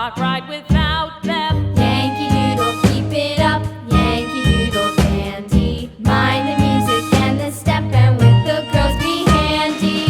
not ride without them. Yankee Doodle, keep it up, Yankee Doodle dandy. Mind the music and the step, and with the girls be handy.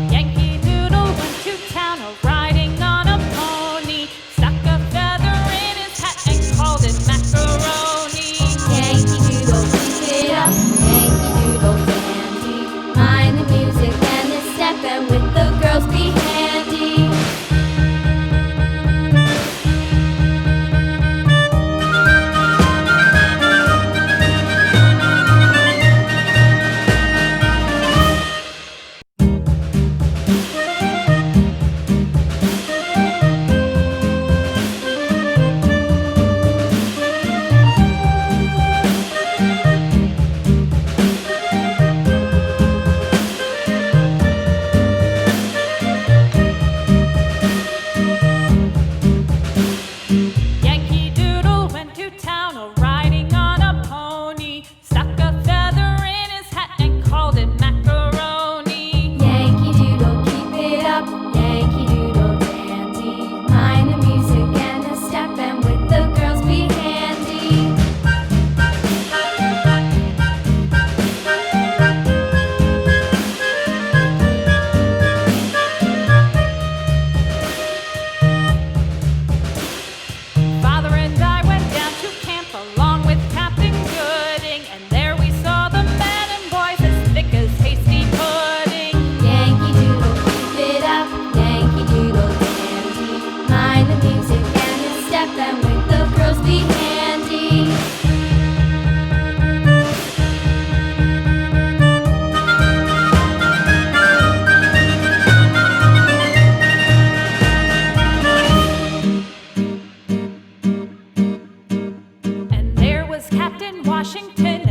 Yankee Doodle went to town riding on a pony, stuck a feather in his hat and called it macaroni. Yankee Doodle, keep it up, Yankee Doodle dandy. Mind the music and the step, and with the girls be handy. Yankee Doodle went to town riding on a pony, stuck a feather in his hat and called it macaroni. Yankee Doodle, keep it up, Yankee Doodle dandy. Mind the music and the step, and with the girls be handy. Father and I went down to camp along with Captain Gooding, and there we saw the men and boys as thick as hasty pudding. Yankee Doodle, keep it up, Yankee Doodle dandy. Mind the music and the step, and with the girls be handy. And there was Captain Washington